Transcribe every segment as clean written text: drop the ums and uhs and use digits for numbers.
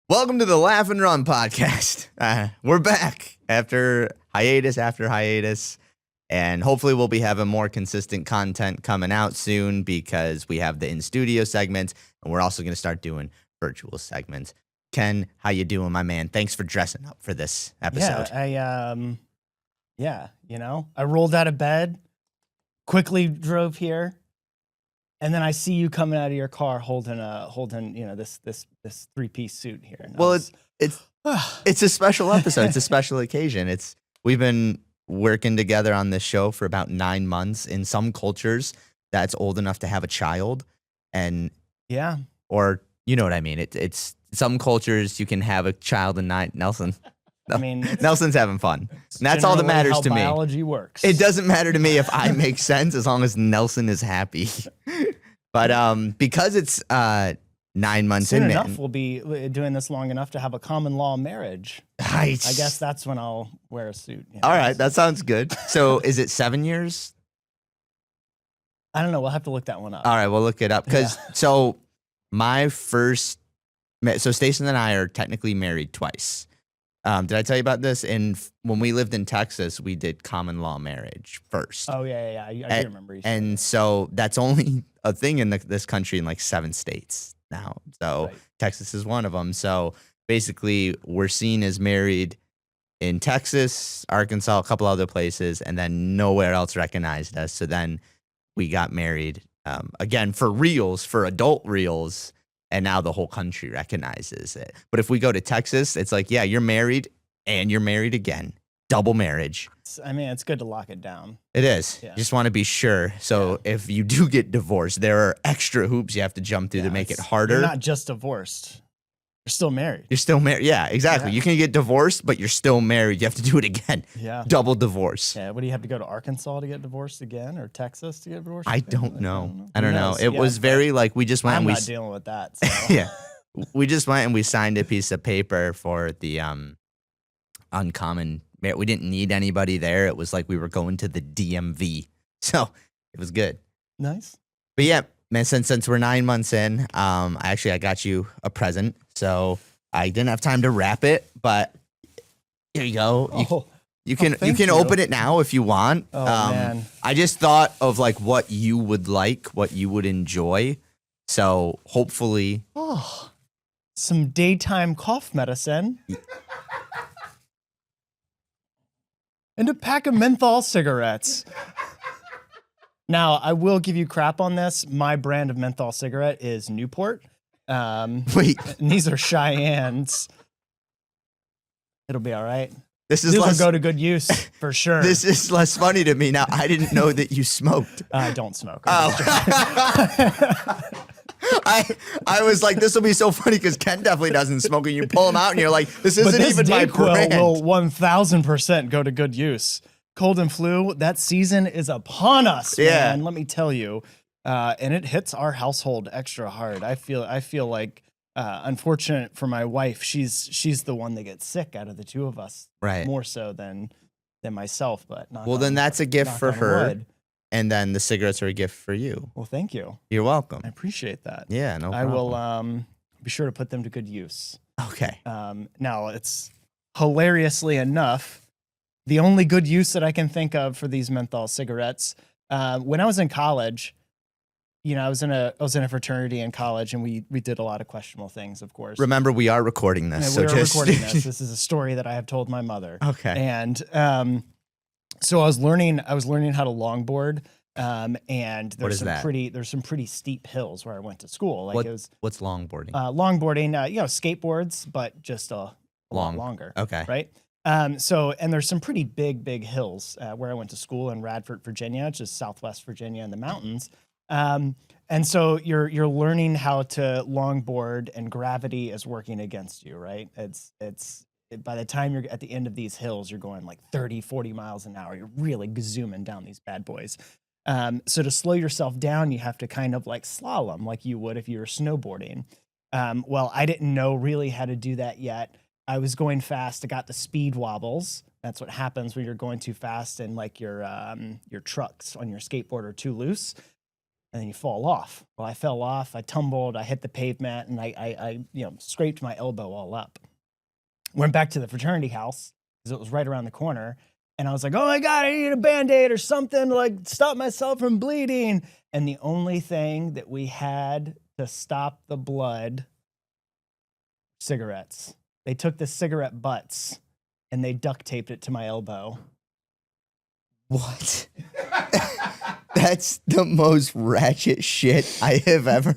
Welcome to the Laugh and Run podcast. We're back after hiatus, and hopefully we'll be having more consistent content coming out soon because we have the in-studio segments, and we're also going to start doing virtual segments. Ken, how you doing, my man? Thanks for dressing up for this episode. I rolled out of bed, quickly drove here, and then I see you coming out of your car holding this three-piece suit here. And Well, it's a special episode. It's a special occasion. We've been working together on this show for about 9 months. In some cultures, that's old enough to have a child, or you know what I mean. It's some cultures you can have a child and not Nelson. I mean, Nelson's having fun. And that's all that matters to me. Biology works. It doesn't matter to me if I make sense as long as Nelson is happy. But because it's 9 months Soon in, enough, man, we'll be doing this long enough to have a common law marriage. I guess that's when I'll wear a suit. All right, that sounds good. So is it 7 years? I don't know. We'll have to look that one up. All right, we'll look it up. So Stacey and I are technically married twice. Did I tell you about this? When we lived in Texas, we did common law marriage first. Oh, yeah. I do remember you saying And so that's only a thing in this country in like 7 states now. So Right. Texas is one of them. So basically, we're seen as married in Texas, Arkansas, a couple other places, and then nowhere else recognized us. So then we got married again for reals, for adult reals. And now the whole country recognizes it. But if we go to Texas, it's like, yeah, you're married and you're married again. Double marriage. it's good to lock it down. It is. Yeah. You just want to be sure. So if you do get divorced, there are extra hoops you have to jump through to make it harder. You're not just divorced. You're still married. You're still married. Yeah, exactly. Yeah. You can get divorced, but you're still married. You have to do it again. Yeah. Double divorce. Yeah. What do you have to go to Arkansas to get divorced again, or Texas to get divorced? I don't know. I don't know. knows? It Yeah. was very like we just went I'm and we not dealing with that. So. yeah. We just went and we signed a piece of paper for the uncommon. We didn't need anybody there. It was like we were going to the DMV. So it was good. Nice. But yeah, man, since we're 9 months in, I got you a present. So I didn't have time to wrap it, but here you go. You can thank you. open it now if you want. Oh, man. I just thought of like what you would like, what you would enjoy. So hopefully, Some daytime cough medicine. And a pack of menthol cigarettes. Now, I will give you crap on this. My brand of menthol cigarette is Newport. wait, And these are Cheyennes. It'll be all right. this is These will less. go to good use for sure. This is less funny to me now. I didn't know that you smoked. I don't smoke. Oh. I was like, this will be so funny because Ken definitely doesn't smoke, and you pull him out, and you're like, this But isn't this even my Dayquil brand. will 1,000% go to good use. Cold and flu, that season is upon us, Yeah. man. Let me tell you, and it hits our household extra hard. I feel like, unfortunate for my wife, she's the one that gets sick out of the two of us, Right. more so than myself. But Well, then that's a gift knock for on her, wood. and then the cigarettes are a gift for you. Well, thank you. You're welcome. I appreciate that. Yeah, no I problem. will be sure to put them to good use. Okay. Now, it's hilariously enough, the only good use that I can think of for these menthol cigarettes, when I was in college, I was in a fraternity in college, and we did a lot of questionable things, of course. Remember, we are recording this. And So we were just recording this. This is a story that I have told my mother. Okay. And so I was learning how to longboard. And What is that? there's some pretty steep hills where I went to school. Like it was What's longboarding? longboarding, skateboards, but just a lot longer. Okay. Right. And there's some pretty big hills where I went to school in Radford, Virginia, which is Southwest Virginia in the mountains. And so you're learning how to longboard, and gravity is working against you, right? By the time you're at the end of these hills, you're going like 30, 40 miles an hour. You're really zooming down these bad boys. So to slow yourself down, you have to kind of like slalom like you would if you were snowboarding. Well, I didn't know really how to do that yet. I was going fast. I got the speed wobbles. That's what happens when you're going too fast and like your trucks on your skateboard are too loose. and then you fall off. Well, I fell off, I tumbled, I hit the pavement, and I scraped my elbow all up. Went back to the fraternity house because it was right around the corner. And I was like, oh my God, I need a Band-Aid or something to like stop myself from bleeding. And the only thing that we had to stop the blood, cigarettes. They took the cigarette butts and they duct taped it to my elbow. What? That's the most ratchet shit I have ever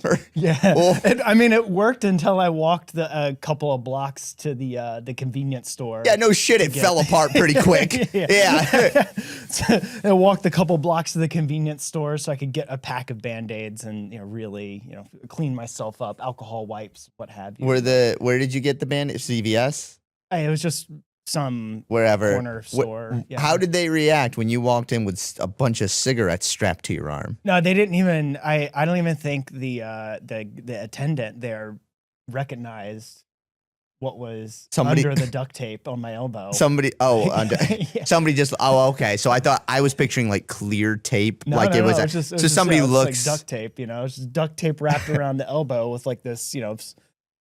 heard. Yeah, Oh. I mean, it worked until I walked a couple of blocks to the convenience store. Yeah, no shit, it fell apart pretty quick. Yeah. So I walked a couple blocks to the convenience store so I could get a pack of Band-Aids and really clean myself up, alcohol wipes, what have you. Where did you get the band? CVS? It was just some Wherever. corner store. Yeah. How did they react when you walked in with a bunch of cigarettes strapped to your arm? No, they didn't even. I don't even think the attendant there recognized what was under the duct tape on my elbow. Somebody Yeah. somebody just okay. So I thought I was picturing like clear tape, No, like no, it was. no, it's just, so somebody it's looks like duct tape. It's just duct tape wrapped around the elbow with like this. Oh,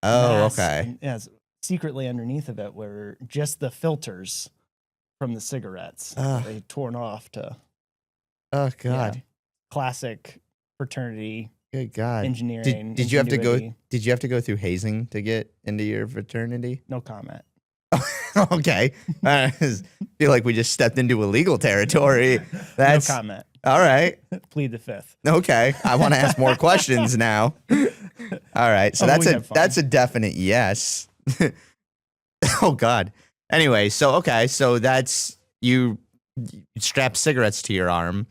mass, okay. And, secretly underneath of it were just the filters from the cigarettes. They torn off to. Oh God. Classic fraternity. Good God. Engineering. Did you have to go? ingenuity. Did you have to go through hazing to get into your fraternity? No comment. Okay. I feel like we just stepped into illegal territory. That's no comment. all right. Plead the fifth. Okay. I want to ask more questions now. All right. So that's a definite yes. Oh God. Anyway, so that's you strap cigarettes to your arm.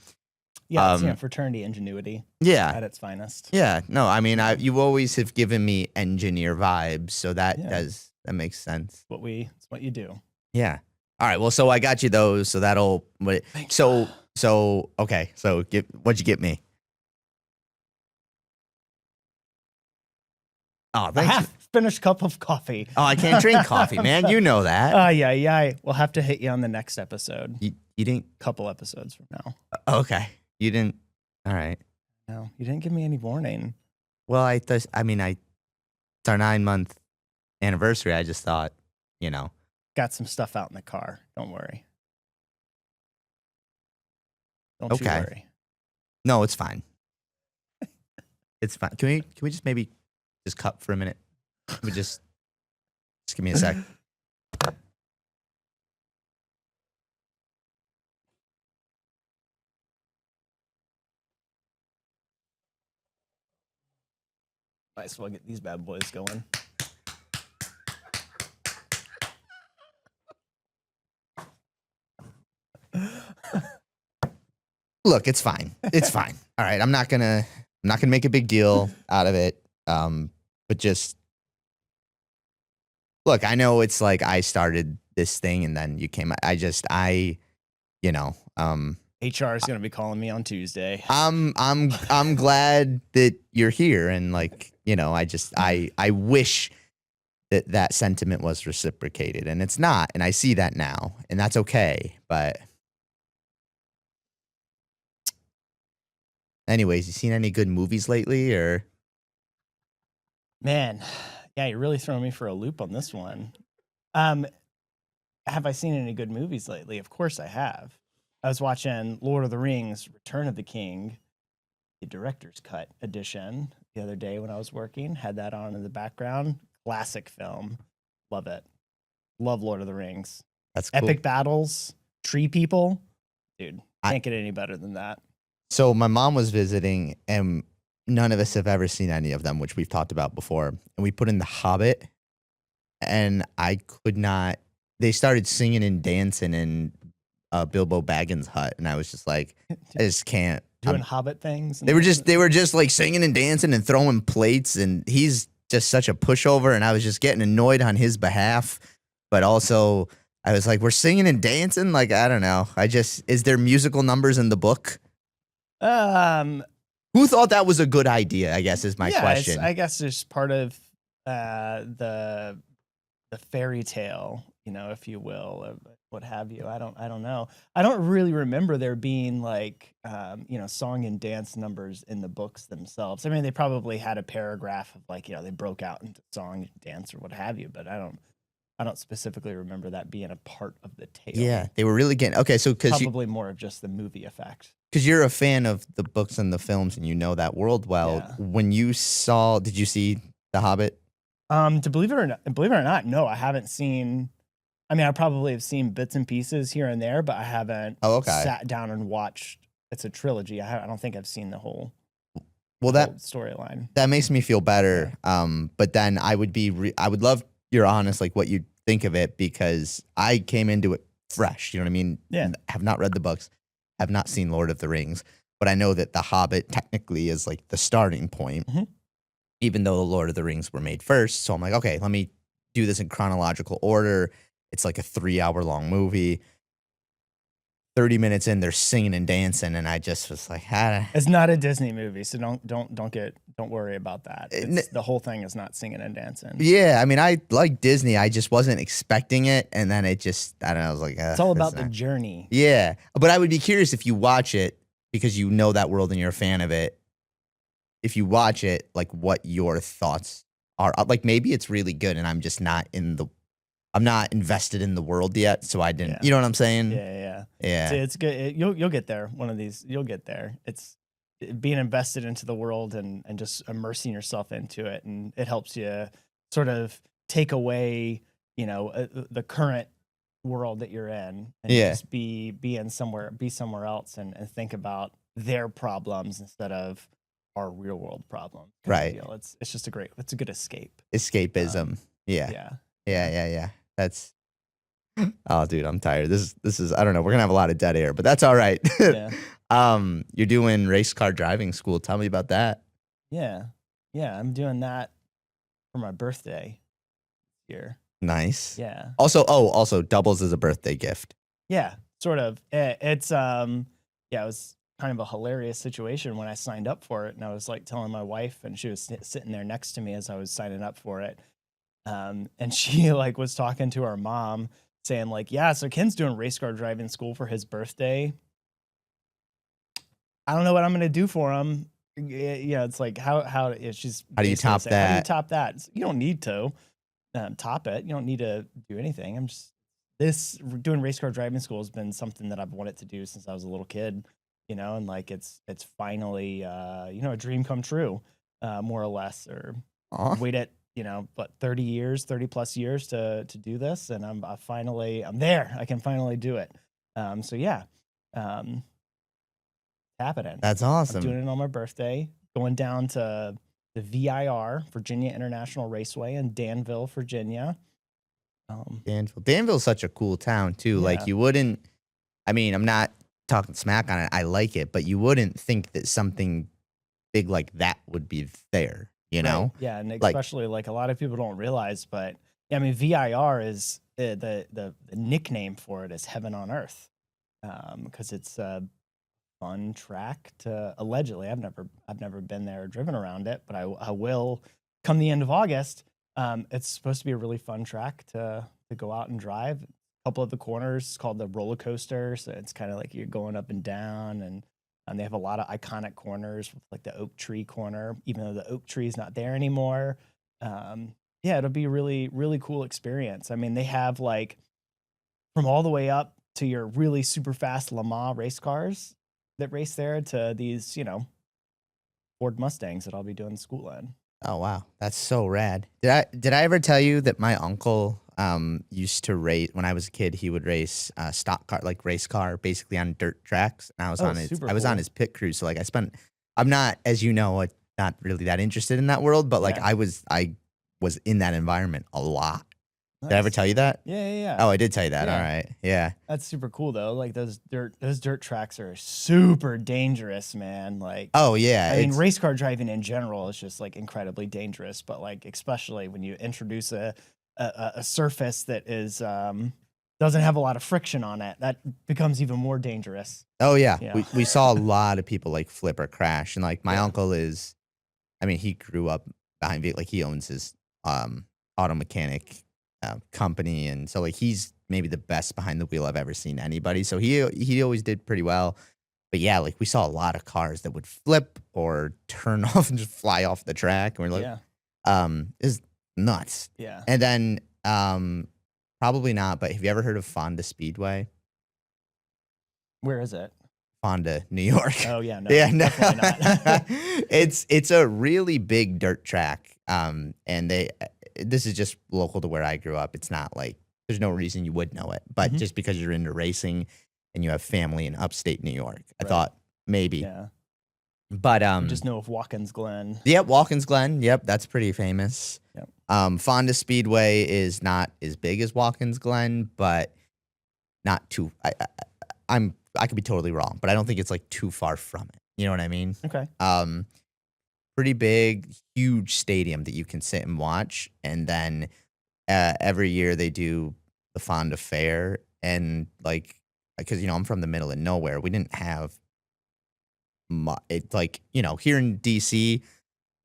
Yeah, it's, fraternity ingenuity Yeah. at its finest. Yeah. No, I mean, you always have given me engineer vibes, so that that makes sense. It's what you do. Yeah. All right. Well, so I got you those, so that'll. So okay. So what'd you get me? Oh, A thanks. half-finished cup of coffee. Oh, I can't drink coffee, man. You know that. Yeah. We'll have to hit you on the next episode. You didn't. Couple episodes from now. Okay. You didn't. All right. No, you didn't give me any warning. Well, it's our 9-month anniversary. I just thought, Got some stuff out in the car. Don't worry. Don't you Okay. worry. No, it's fine. It's fine. Can we just maybe just cut for a minute? We just give me a sec. Might as well get these bad boys going. Look, it's fine. It's fine. All right. I'm not gonna make a big deal out of it. But just look, I know it's like I started this thing and then you came. HR is going to be calling me on Tuesday. I'm glad that you're here and I wish that sentiment was reciprocated and it's not, and I see that now, and that's okay. But anyways, you seen any good movies lately or? Man, yeah, you're really throwing me for a loop on this one. Have I seen any good movies lately? Of course I have. I was watching Lord of the Rings, Return of the King, the director's cut edition the other day when I was working. Had that on in the background. Classic film. Love it. Love Lord of the Rings. That's cool. Epic battles, tree people. Dude, can't get any better than that. So my mom was visiting and none of us have ever seen any of them, which we've talked about before. And we put in The Hobbit and I could not, they started singing and dancing in Bilbo Baggins' hut. And I was just like, I just can't. Doing Hobbit things. They were just like singing and dancing and throwing plates. And he's just such a pushover. And I was just getting annoyed on his behalf. But also I was like, we're singing and dancing. Like, I don't know. Is there musical numbers in the book? Who thought that was a good idea, I guess, is my question. I guess it's part of the the fairy tale, if you will, of what have you. I don't know. I don't really remember there being like song and dance numbers in the books themselves. I mean, they probably had a paragraph of like, they broke out into song and dance or what have you, but I don't specifically remember that being a part of the tale. Yeah, they were really getting okay. So Probably more of just the movie effect. because you're a fan of the books and the films, and you know that world well. Yeah. When did you see The Hobbit? To believe it or not, no, I haven't seen. I mean, I probably have seen bits and pieces here and there, but I haven't Oh, okay. sat down and watched. It's a trilogy. I don't think I've seen the whole Well, that storyline. that makes me feel better. But then I would love your honest, like what you think of it, because I came into it fresh. You know what I mean? Yeah. Have not read the books, have not seen Lord of the Rings, but I know that The Hobbit technically is like the starting point, Mhm. even though the Lord of the Rings were made first. So I'm like, okay, let me do this in chronological order. It's like a 3 hour long movie. 30 minutes in, they're singing and dancing, and I just was like, It's not a Disney movie, so don't worry about that. The whole thing is not singing and dancing. Yeah, I mean, I like Disney. I just wasn't expecting it, and then it just, I don't know, I was like, It's all about the journey. Yeah, but I would be curious if you watch it, because you know that world and you're a fan of it. If you watch it, like what your thoughts are. Like maybe it's really good, and I'm just not I'm not invested in the world yet, so I didn't. Yeah. You know what I'm saying? Yeah. Yeah. It's good. You'll get there. One of these, you'll get there. It's being invested into the world and just immersing yourself into it, and it helps you sort of take away, the current world that you're in, and just be somewhere else, and think about their problems instead of our real world problems. Right. It's just it's a good escape. Escapism. Yeah. That's oh, dude, I'm tired. This is I don't know. We're gonna have a lot of dead air, but that's all right. Yeah. You're doing race car driving school. Tell me about that. Yeah. I'm doing that for my birthday here. Nice. Yeah. Also doubles as a birthday gift. Yeah, sort of. It's it was kind of a hilarious situation when I signed up for it, and I was like telling my wife, and she was sitting there next to me as I was signing up for it. And she like was talking to our mom saying like, yeah, so Ken's doing race car driving school for his birthday. I don't know what I'm going to do for him. Yeah. It's like, how she's how do you top saying, that? How do you top that? You don't need to top it. You don't need to do anything. Doing race car driving school has been something that I've wanted to do since I was a little kid, and like, it's finally, a dream come true, more or less, or waited, 30 plus years to do this. And I'm there. I can finally do it. So yeah, happening. That's awesome. I'm doing it on my birthday, going down to the VIR, Virginia International Raceway in Danville, Virginia. Danville's such a cool town too. Yeah. Like you wouldn't, I mean, I'm not talking smack on it. I like it, but you wouldn't think that something big like that would be there, know? Right. Yeah, and especially like a lot of people don't realize, but I mean, VIR is the nickname for it is Heaven on Earth, because it's a fun track to allegedly. I've never been there or driven around it, but I will come the end of August. It's supposed to be a really fun track to go out and drive. A couple of the corners called the roller coaster, so it's kind of like you're going up and down, and they have a lot of iconic corners, like the oak tree corner, even though the oak tree is not there anymore. Yeah, it'll be a really, really cool experience. I mean, they have like from all the way up to your really super fast Le Mans race cars that race there to these, Ford Mustangs that I'll be doing school in. Oh wow, that's so rad. Did I ever tell you that my uncle used to race when I was a kid? He would race stock car, like race car, basically on dirt tracks. And I was on his pit crew. So like I'm not, as you know, not really that interested in that world, but like I was in that environment a lot. Nice. Did I ever tell you that? Yeah. Oh, I did tell you that. Yeah. All right. Yeah. That's super cool though. Like those dirt tracks are super dangerous, man. Like, oh yeah. I mean, race car driving in general is just like incredibly dangerous, but like especially when you introduce a surface that is doesn't have a lot of friction on it, that becomes even more dangerous. Oh yeah. We saw a lot of people like flip or crash, and like my uncle is, I mean, he grew up behind like he owns his auto mechanic company, and so like he's maybe the best behind the wheel I've ever seen anybody. So he always did pretty well. But yeah, like we saw a lot of cars that would flip or turn off and just fly off the track, and we're like, Yeah. is nuts. Yeah. And then probably not, but have you ever heard of Fonda Speedway? Where is it? Fonda, New York. Oh yeah, no, Yeah, no. definitely not. it's a really big dirt track. And this is just local to where I grew up. It's not like there's no reason you would know it, but Mhm. just because you're into racing and you have family in upstate New York, I Right. thought maybe. Yeah. But I just know of Watkins Glen. yep, Watkins Glen. Yep, that's pretty famous. Yep. Fonda Speedway is not as big as Watkins Glen, but not too. I could be totally wrong, but I don't think it's like too far from it. You know what I mean? Okay. Pretty big, huge stadium that you can sit and watch, and then every year they do the Fonda Fair, and like because I'm from the middle of nowhere, we didn't have it like here in DC,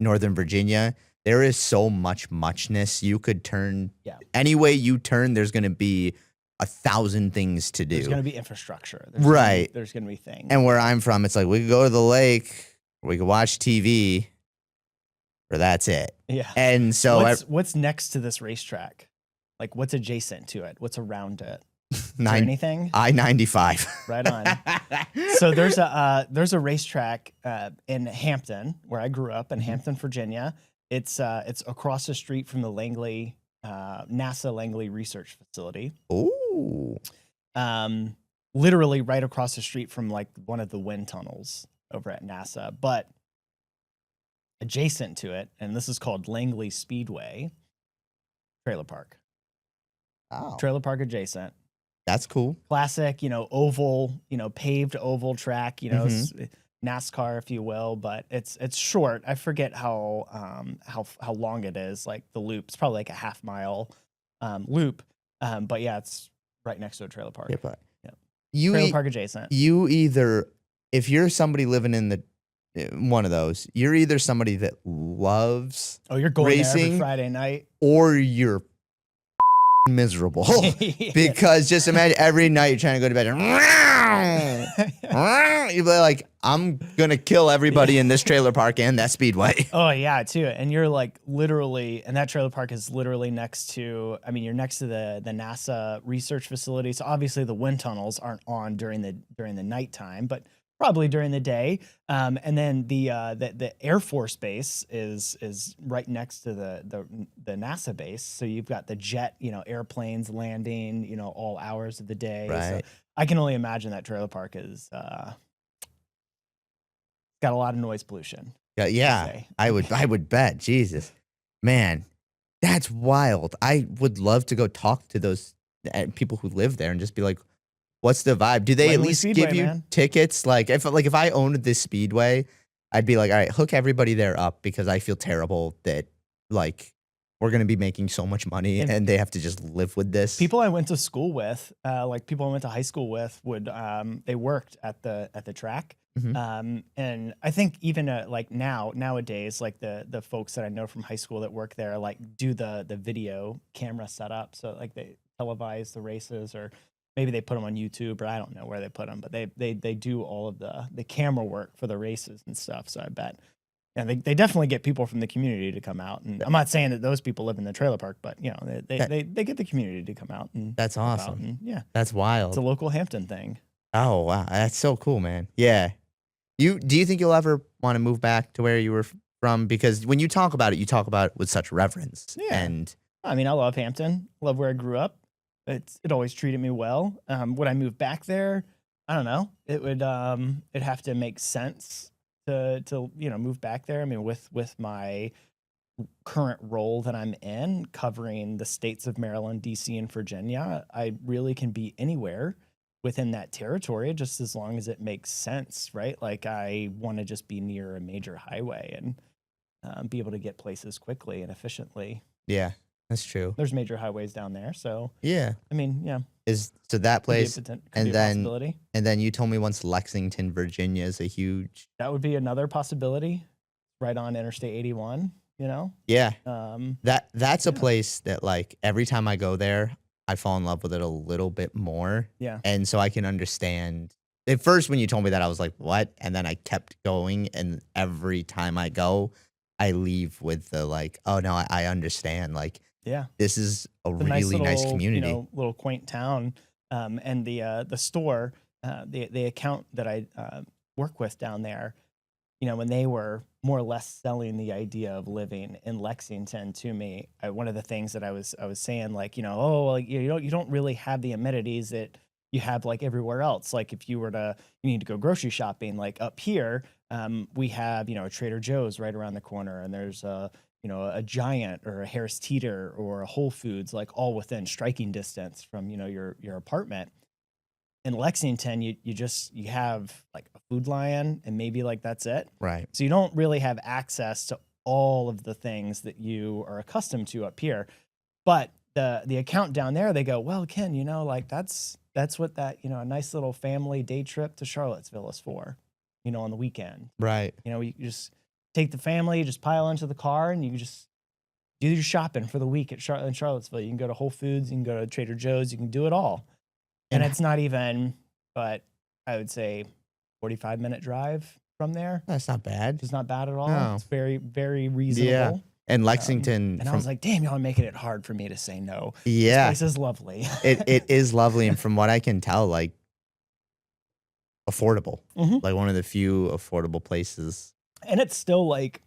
Northern Virginia. There is so much muchness. You could turn any way you turn. There's going to be 1,000 things to do. There's going to be infrastructure. There's Right. There's going to be things. And where I'm from, it's like we could go to the lake, we could watch TV, or that's it. Yeah. And so what's next to this racetrack? Like what's adjacent to it? What's around it? Is there nine anything? I-95. Right on. So there's a racetrack in Hampton where I grew up in Hampton, Virginia. It's across the street from the Langley NASA Langley Research Facility. Ooh. Literally right across the street from like one of the wind tunnels over at NASA, but adjacent to it, and this is called Langley Speedway, trailer park. Oh, Trailer park adjacent. that's cool. Classic, oval, paved oval track, Mhm. NASCAR, if you will, but it's short. I forget how long it is. Like the loop, it's probably like a half-mile loop. But yeah, it's right next to a trailer park. Yeah, but Yep. you Trailer park adjacent. you either if you're somebody living in the one of those, you're either somebody that loves Oh, you're going there racing every Friday night. or you're miserable. Because just imagine every night you're trying to go to bed and you're like, I'm gonna kill everybody in this trailer park and that speedway. Oh yeah, too. And you're like literally, and that trailer park is literally next to. I mean, you're next to the NASA research facility. So obviously the wind tunnels aren't on during the nighttime, but probably during the day. And then the Air Force base is right next to the NASA base. So you've got the jet, airplanes landing, all hours of the day. Right. So I can only imagine that trailer park is got a lot of noise pollution. Yeah, say. I would bet. Jesus, man, that's wild. I would love to go talk to those people who live there and just be like, what's the vibe? Do they at Langley least Speedway, give you man. tickets? Like if I owned this speedway, I'd be like, all right, hook everybody there up because I feel terrible that like we're gonna be making so much money and they have to just live with this. People I went to school with, like people I went to high school with, would they worked at the track. Mhm. And I think even like nowadays, like the folks that I know from high school that work there, like do the video camera setup. So like they televise the races, or maybe they put them on YouTube, or I don't know where they put them, but they do all of the camera work for the races and stuff. So I bet, yeah, they definitely get people from the community to come out. And I'm not saying that those people live in the trailer park, but they get the community to come out and That's help out. awesome. And, yeah, That's wild. it's a local Hampton thing. Oh wow, that's so cool, man. Yeah. Do you think you'll ever want to move back to where you were from? Because when you talk about it, you talk about it with such reverence. Yeah. And I mean, I love Hampton. Love where I grew up. It always treated me well. Would I move back there? I don't know. It would it'd have to make sense to move back there. I mean, with my current role that I'm in, covering the states of Maryland, DC, and Virginia, I really can be anywhere within that territory, just as long as it makes sense, right? Like I want to just be near a major highway and be able to get places quickly and efficiently. yeah, that's true. There's major highways down there, so Yeah. I mean, yeah, So that place, could be and a then possibility. and then you told me once Lexington, Virginia is a huge. That would be another possibility, right on Interstate 81. you know? Yeah. Um, That's a yeah, place that, like, every time I go there, I fall in love with it a little bit more, yeah, and so I can understand at first, when you told me that, I was like, "What?" And then I kept going, and every time I go, I leave with the, like, "Oh, no, I understand, like, yeah. this is a It's a nice really nice little, community." little quaint town. And the store, the account that I work with down there, when they were more or less selling the idea of living in Lexington to me, one of the things that I was saying, like, oh, well, you don't really have the amenities that you have like everywhere else. Like if you need to go grocery shopping, like up here, we have a Trader Joe's right around the corner, and there's a Giant or a Harris Teeter or a Whole Foods, like all within striking distance from your apartment. In Lexington, you have like a Food Lion and maybe like that's it. Right. So you don't really have access to all of the things that you are accustomed to up here. But the account down there, they go, well, Ken, like that's what that, a nice little family day trip to Charlottesville is for, on the weekend. Right. You just take the family, you just pile into the car, and you just do your shopping for the week in Charlottesville. You can go to Whole Foods, you can go to Trader Joe's, you can do it all. And And it's not even, but I would say 45-minute drive from there. that's not bad. It's not bad at all. No. It's very, very Yeah. reasonable. And Lexington And I was like, damn, y'all are making it hard for me to say no. This yeah, place is lovely. it is lovely, and from what I can tell, like, affordable. Mhm. Like, one of the few affordable places. And it's still like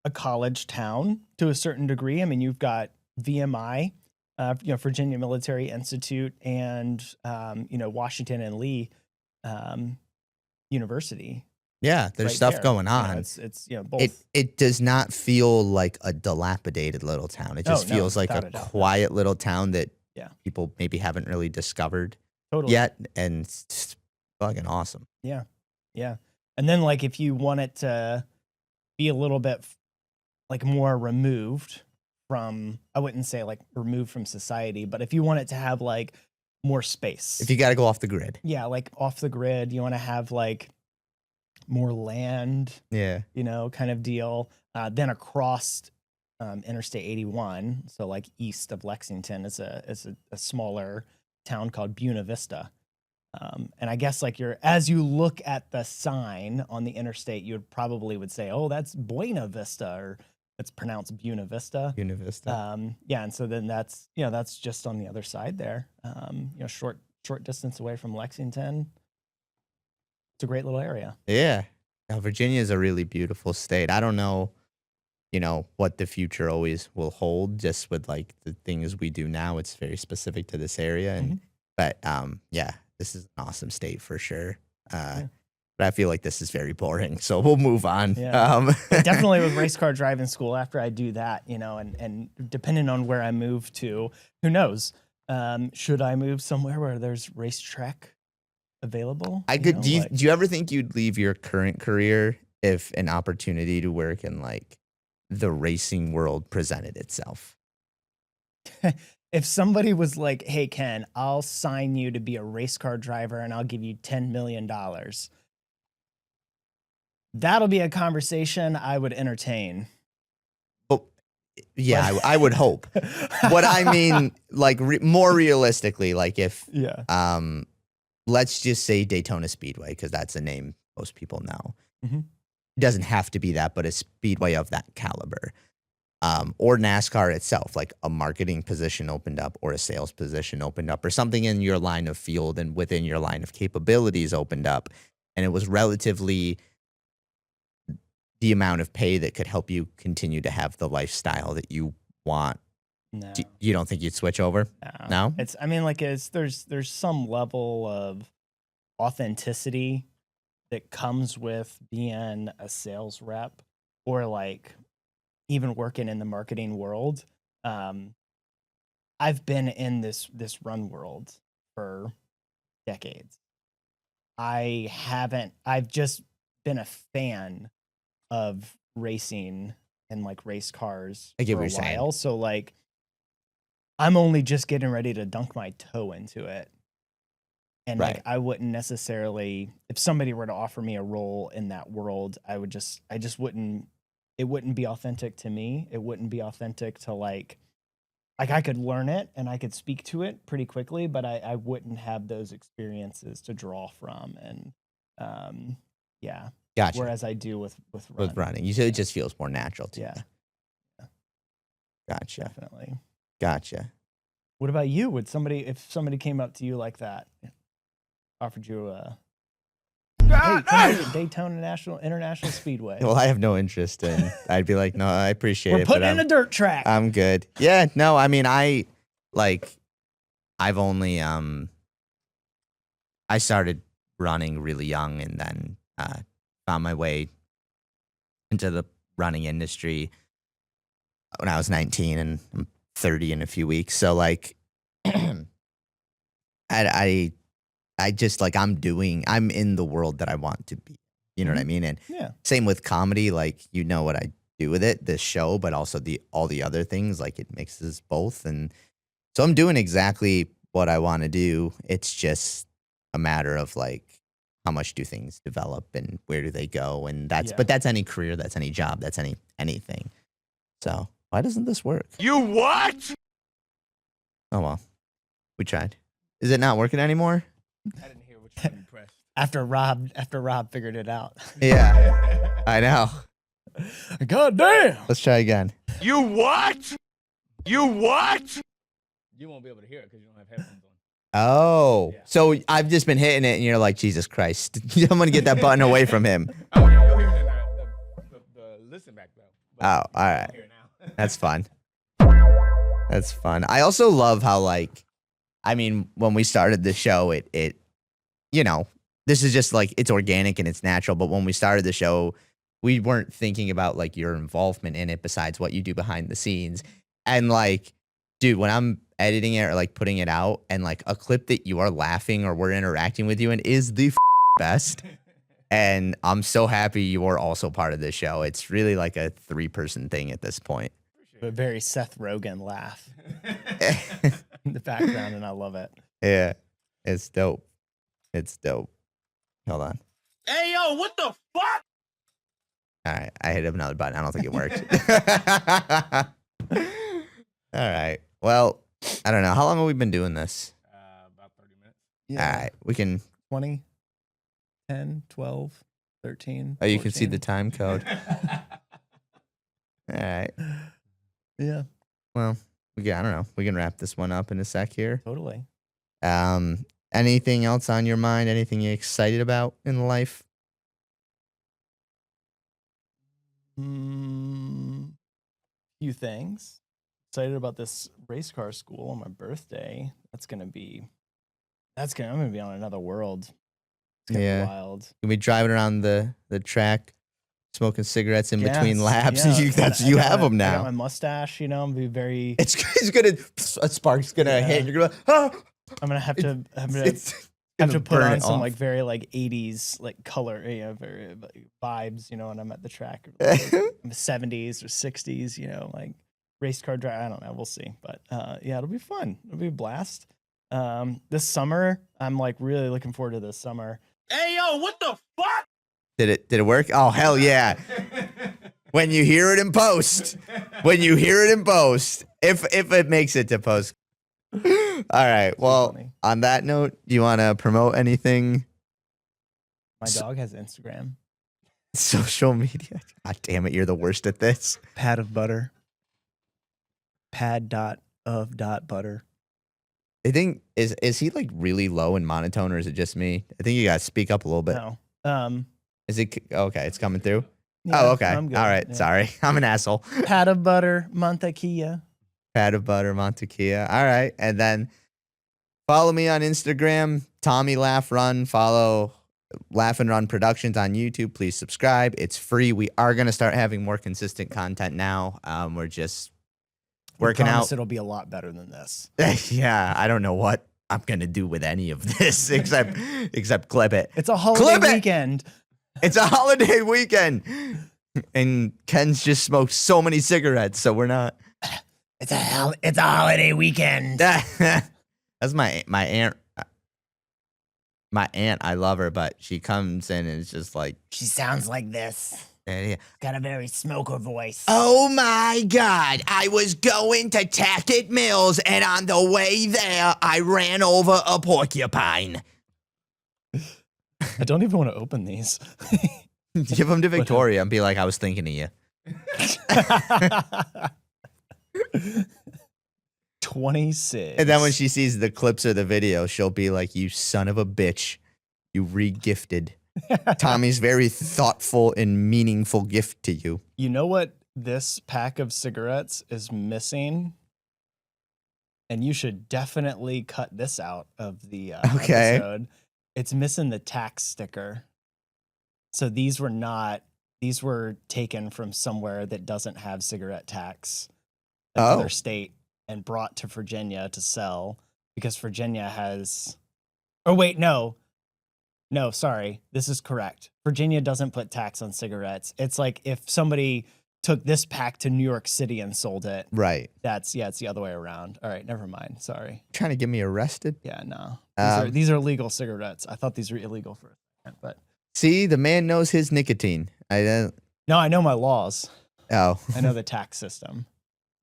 a college town to a certain degree. I mean, you've got VMI, Virginia Military Institute, and Washington and Lee University. Yeah, there's Right stuff there. going on. It's both. It does not feel like a dilapidated little town. It Oh, just no, feels like without a a doubt. quiet little town that Yeah. people maybe haven't really discovered Totally. yet, and it's just fucking awesome. Yeah. Yeah. And then like if you want it to be a little bit like more removed from, I wouldn't say like removed from society, but if you want it to have like more space. If you gotta go off the grid. Yeah, like off the grid, you want to have like more land, Yeah. kind of deal. Then across Interstate 81, so like east of Lexington, is a smaller town called Buena Vista. And I guess like as you look at the sign on the interstate, you would say, oh, that's Buena Vista, or it's pronounced Buena Vista. Buena Vista. Yeah, and so then that's just on the other side there. Short distance away from Lexington. It's a great little area. Yeah. Now, Virginia is a really beautiful state. I don't know, what the future always will hold just with like the things we do now. It's very specific to this area. And, but, yeah, this is an awesome state for sure. Yeah. But I feel like this is very boring. So we'll move on. Yeah. But definitely with race car driving school, after I do that, and depending on where I move to, who knows? Should I move somewhere where there's racetrack available? Do you ever think you'd leave your current career if an opportunity to work in like the racing world presented itself? If somebody was like, hey, Ken, I'll sign you to be a race car driver and I'll give you $10 million. That'll be a conversation I would entertain. Well, yeah, I would hope. What I mean, like more realistically, like if, let's just say Daytona Speedway, because that's a name most people know. Mhm. It doesn't have to be that, but a speedway of that caliber. Or NASCAR itself, like a marketing position opened up or a sales position opened up or something in your line of field and within your line of capabilities opened up. And it was relatively the amount of pay that could help you continue to have the lifestyle that you want. No. You don't think you'd switch over? No? There's some level of authenticity that comes with being a sales rep or like even working in the marketing world. I've been in this run world for decades. I've just been a fan of racing and like race cars I get for what a you're saying. while. So like I'm only just getting ready to dunk my toe into it. And like Right. I wouldn't necessarily, if somebody were to offer me a role in that world, I just wouldn't it wouldn't be authentic to me. It wouldn't be authentic to like I could learn it and I could speak to it pretty quickly, but I wouldn't have those experiences to draw from. And yeah. Gotcha. Whereas I do with running. You said it just feels more natural to yeah. you. Gotcha. Definitely. Gotcha. What about you? If somebody came up to you like that, offered you a hey, come to Daytona International Speedway. Well, I have no interest in. I'd be like, no, I appreciate We're it. putting but in a dirt track. I'm good. Yeah, no, I mean, I've only I started running really young, and then found my way into the running industry when I was 19, and I'm 30 in a few weeks. So like, I just like I'm in the world that I want to be. You know what I mean? And Yeah. same with comedy. Like, you know what I do with it, this show, but also all the other things. Like, it mixes both, and so I'm doing exactly what I want to do. It's just a matter of like, how much do things develop and where do they go? And but that's any career, that's any job, that's anything. So why doesn't this work? You what? Oh well, we tried. Is it not working anymore? I didn't hear what you pressed. After Rob figured it out. Yeah, I know. God damn. Let's try again. You what? You what? You won't be able to hear it because you don't have headphones on. Oh, Yeah. so I've just been hitting it, and you're like, Jesus Christ, I'm gonna get that button away from him. Oh, yeah, you'll hear it in the listen back though. But Oh, all you right. won't hear it now. That's fun. That's fun. I also love how, like, I mean, when we started the show, it, you know, this is just like, it's organic and it's natural. But when we started the show, we weren't thinking about like your involvement in it besides what you do behind the scenes. And like, dude, when I'm editing it or like putting it out, and like a clip that you are laughing or we're interacting with you in is the best. And I'm so happy you are also part of this show. It's really like a 3-person thing at this point. A very Seth Rogen laugh in the background, and I love it. Yeah, it's dope. It's dope. Hold on. Hey yo, what the fuck? All right, I hit another button. I don't think it worked. All right. Well, I don't know. How long have we been doing this? About 30 minutes. Yeah. All right, we can. 20, 10, 12, 13. Oh, you can see the 14. time code. All right. Yeah, Well, I don't know. We can wrap this one up in a sec here. totally. Anything else on your mind? Anything you're excited about in life? Few things. Excited about this race car school on my birthday. I'm gonna be on another world. It's gonna Yeah. be wild. You'll be driving around the track, smoking cigarettes in between Yes, laps. yeah. You I have them I got now. my mustache, I'm gonna be very. It's gonna a spark's gonna Yeah. hit. And you're gonna I'm gonna have to. it's have gonna to put burn on it some off. like very like 80s like color, very like, vibes, when I'm at the track, 70s or 60s, like race car drive. I don't know. We'll see, but yeah, it'll be fun. It'll be a blast. This summer, I'm like really looking forward to this summer. Hey yo, what the fuck? Did it work? Oh hell yeah! When you hear it in post, if it makes it to post. All right. Well, funny. on that note, do you want to promote anything? My dog has Instagram. Social media. God damn it, you're the worst at this. Pad of butter. Pad.of.butter. I think is he like really low and monotone, or is it just me? I think you gotta speak up a little bit. No. Is it okay? It's coming through. Yeah, Oh, okay. All I'm good. right. Yeah. Sorry, I'm an asshole. Pad of butter, mantequilla. Pat of butter, Montequilla. All right, and then follow me on Instagram, Tommy Laugh Run. Follow Laugh and Run Productions on YouTube. Please subscribe. It's free. We are gonna start having more consistent content now. We're just working Promise out. It'll be a lot better than this. Yeah, I don't know what I'm gonna do with any of this except clip it. It's a holiday Clip it! weekend. It's a holiday weekend, and Ken's just smoked so many cigarettes, so we're not. It's a holiday weekend. That's my aunt. My aunt, I love her, but she comes in and it's just like, She sounds like this. Got a very smoker voice. Oh my God. I was going to Tackett Mills, and on the way there, I ran over a porcupine. I don't even want to open these. Give them to Victoria and be like, I was thinking of you. 26. And then when she sees the clips of the video, she'll be like, you son of a bitch. You re-gifted. Tommy's very thoughtful and meaningful gift to you. You know what this pack of cigarettes is missing? And you should definitely cut this out of the episode. It's missing the tax sticker. So these were taken from somewhere that doesn't have cigarette tax, another state, and brought to Virginia to sell because Virginia has. Oh wait, no, sorry, this is correct. Virginia doesn't put tax on cigarettes. It's like if somebody took this pack to New York City and sold it. Right. It's the other way around. All right, never mind. Sorry. Trying to get me arrested? Yeah, no. These are legal cigarettes. I thought these were illegal for a second, but see, the man knows his nicotine. no, I know my laws. Oh. I know the tax system.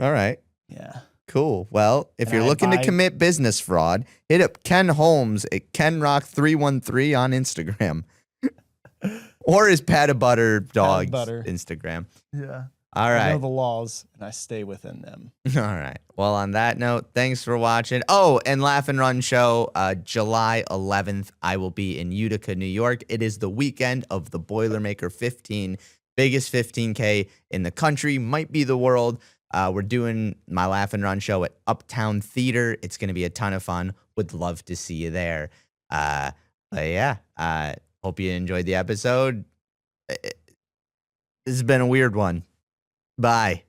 All right. Yeah. Cool. Well, if And you're I looking to buy- commit business fraud, hit up Ken Holmes at KenRock313 on Instagram. Or his Pat a Butter dog's Butter. Instagram. Yeah. All I right. know the laws and I stay within them. All right. Well, on that note, thanks for watching. Oh, and Laugh and Run show, July 11th, I will be in Utica, New York. It is the weekend of the Boilermaker 15, biggest 15K in the country, might be the world. We're doing my Laugh and Run show at Uptown Theater. It's going to be a ton of fun. Would love to see you there. But yeah, hope you enjoyed the episode. This has been a weird one. Bye.